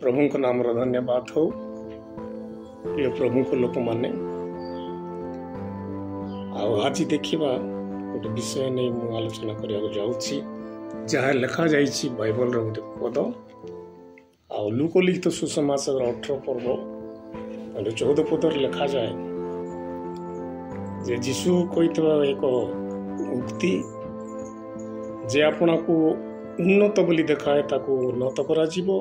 प्रभु को नाम धन्यवाद हो। प्रिय प्रभु को लोक माने आज देखा गोटे विषय नहीं मु आलोचना करने जाऊँगी जहाँ लिखा जाइए बाइबल गोटे पद आ लुकलिखित सुसमाचार 18 पर्व 14 पदर लिखा जाए जे जीशु कही एक उक्ति जे आपना को उन्नत बोली देखाए ताको उन्नत करा जीवो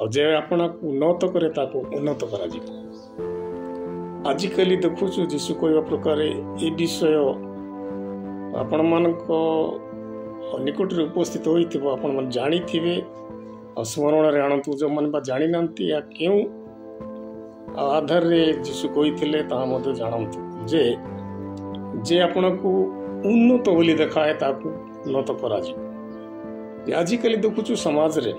और जे आपना को उन्नत करे ताको उन्नत करा जीवो। आजिकली देखुछु जीशु कहवा प्रकार ए विषय आपण मानक निकट रे उपस्थित होइथिबो आपण मन जानि थिबे स्मरण रे आनंतु जो मन बा जानि नांती या क्यों आधार रे जीशु कहिथिले ता मते जानंतु जे आपण को उन्नत बोली देखाए ताको उन्नत करा जीवो। आजिकली देखुछु समाज रे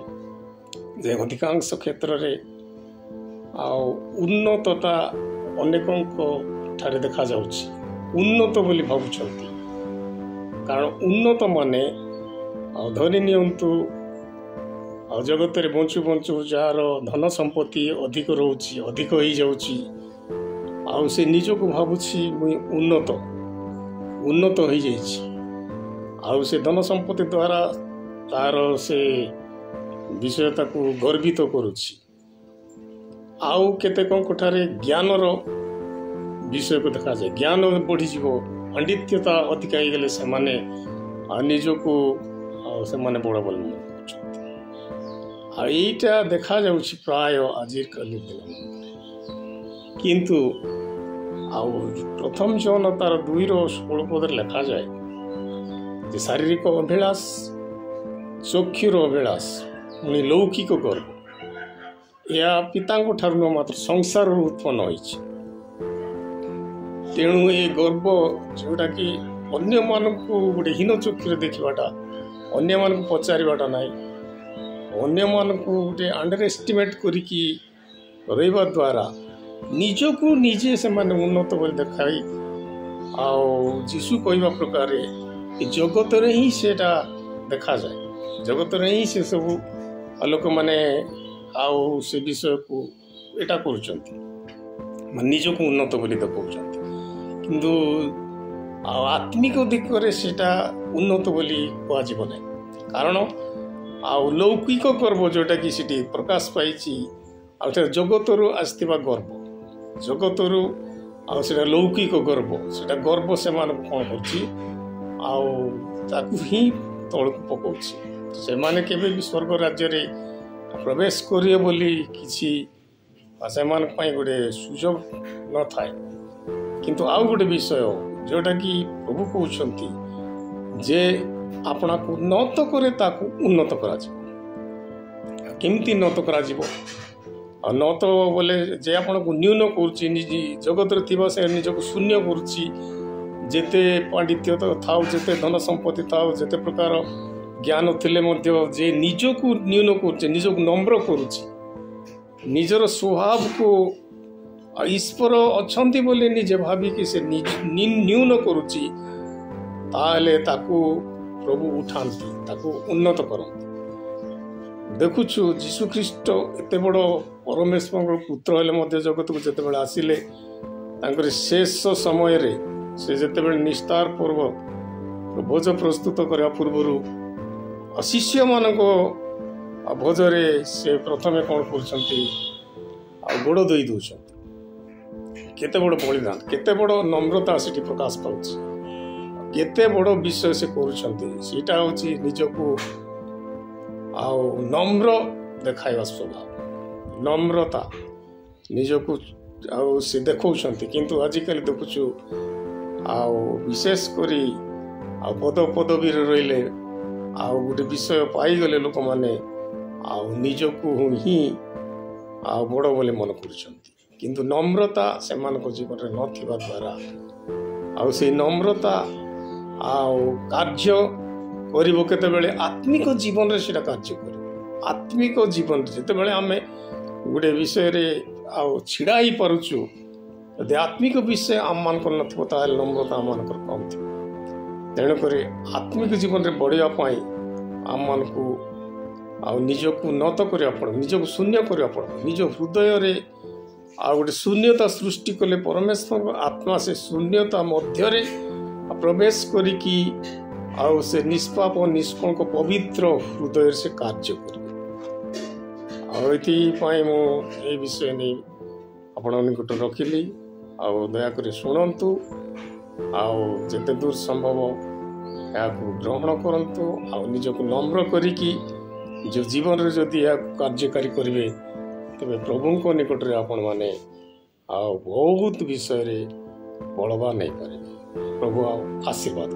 जे अधिकांश क्षेत्र रे उन्नतता अनेकों ठारे देखा जाउछि उन्नत बोली भावुछंती कारण उन्नत माने धनी नियंतु जगत रे बंचु बंचु जार धन संपत्ति अधिक रहउछि अधिक होई जाउछि आ से निज को भावुछि मुई उन्नत होई जाइछि आ से धन संपत्ति द्वारा तार से विषयता को गर्वित करुछि आउ केते कोठारे ज्ञान रो विषय को देखा जाए ज्ञान बढ़ी जीवो पंडित्यता अधिक हो गले से माने निज को से माने बड़ बल एटा देखा जाउछि प्राय आजिर कली किंतु आउ प्रथम जन तार 2:16 पदर लिखा जाए जे शारीरिक अभिलाष चक्षुर अभिलाष पुणी लौकिक गर्व या पिता ठारू मात्र संसार उत्पन्न होइछि तेणु ये गर्व जोटा कि अन्य मानक गोटे हीन चक्षुरे देखवाटा अन्य मानक पचारिबाटा नाई अन्य मानक गोटे अंडर एस्टिमेट करिकी रहिबा द्वारा निजको निजे से माने उन्नत बोली देखाई आउ जीशु कहवा प्रकार जगत रे ही सेटा देखा जाए जगत रे ही से सब लोक माने आउ से विषय को एटा करूचंती निज को उन्नत बोली देखौचंती किंतु आत्मिक दिक रे सेटा उन्नत बोली कहा जीव नै कारण आउ लौकिक गर्व जोटा कि सिटी प्रकाश पाइछि आ जगत रु आस्तिबा गर्व जगत रु आ सेटा लौकिक गर्व सेटा गर्व से मान कोन करछि आउ ताकू ही तळ पकोछि से माने केबे भी स्वर्ग राज्य रे प्रवेश करिए बोली किछि से मान पई गोटे सुजोग न थाए किंतु आउ गोटे विषय जोटा कि प्रभु कहउछंती जे आपना को उन्नत करे ताकू उन्नत करा जीवो केमती उन्नत करा जीवो उन्नत बोले जे आपन को न्यून करूछि निजी जगत रे थिबा से निज को शून्य करूछि जेते पांडित्य तो थाउ जेते धन संपत्ति थाउ जेते प्रकार ज्ञान थिले मध्य जे निज को न्यून करूछि निज को नम्र करूछि निजर स्वभाव को ईश्वर अछंती बोले निजे भाबी कि से न्यून करूछि ताले ताकू प्रभु उठांती ताकू उन्नत करंती देखुछु जीशु ख्रीष्ट एते बड़ परमेश्वर पुत्र हेले मध्य जगत को जते बेला आसिले तांकर शेष समय रे से जते बेला निस्तार पर्व भोज प्रस्तुत करबा पूर्वरु शिष्य मानक भोजरे से प्रथमे कौन कर गोड़ दई दौरान केते बड़ बलिदान केते बड़ नम्रता से प्रकाश पाउछि केते बड़ विषय से करूछंती होछि निजको आउ नम्र देखाइबा स्वभाव नम्रता निजको आउ से देखौछंती किंतु आजिकल देखुछु आउ विशेष करी आ पद पदवी रहिले आउ गोटे विषय पाईगले लोक माने आउ निजको ही आउ बड़ बोले मन करूछंती किंतु नम्रता से मानको जीवन रे नथिबा द्वारा आउ से नम्रता आउ कार्य करिवो केते बेले आत्मिक जीवन रे सेटा कार्य करिवो आत्मिक जीवन जेते बेले हमें गोटे विषय रे आउ छिड़ा ही परुछु यदि आत्मिक विषय आम मान को नथिबो ताले नम्रता आम मान कर कम थी तेणुक आत्मिक जीवन रे बढ़िया आम मान को ଆଉ ନିଜକୁ ନତ କରିବାକୁ ପଡ଼ିବ, ନିଜକୁ ଶୂନ୍ୟ କରିବାକୁ ପଡ଼ିବ। ନିଜ ହୃଦୟରେ ଆଉ ଗୋଟେ ଶୂନ୍ୟତା ସୃଷ୍ଟି କଲେ ପରମେଶ୍ୱରଙ୍କ ଆତ୍ମା ସେ ଶୂନ୍ୟତା ମଧ୍ୟରେ ପ୍ରବେଶ କରିକି ଆଉ ସେ ନିଷ୍ପାପ ନିଷ୍କଳଙ୍କ ପବିତ୍ର ହୃଦୟରେ ସେ କାର୍ଯ୍ୟ କରିବେ। ଆଉ ଏଥିପାଇଁ ମୁଁ ଏ ବିଷୟ ନେଇ ଆପଣଙ୍କ ନିକଟରେ ରଖିଲି। ଆଉ ଦୟାକରି ଶୁଣନ୍ତୁ, ଆଉ ଯେତେ ଦୂର ସମ୍ଭବ ଏହାକୁ ଗ୍ରହଣ କରନ୍ତୁ। ଆଉ ନିଜକୁ ନମ୍ର କରିକି ନିଜ ଜୀବନରେ ଯଦି ଏହାକୁ କାର୍ଯ୍ୟକାରୀ କରିବେ, ତେବେ ପ୍ରଭୁଙ୍କ ନିକଟରେ ଆପଣମାନେ ଆଉ ବହୁତ ବିଷୟରେ ବଳବାନ ହେଇପାରିବେ। ପ୍ରଭୁ ଆଉ ଆଶୀର୍ବାଦ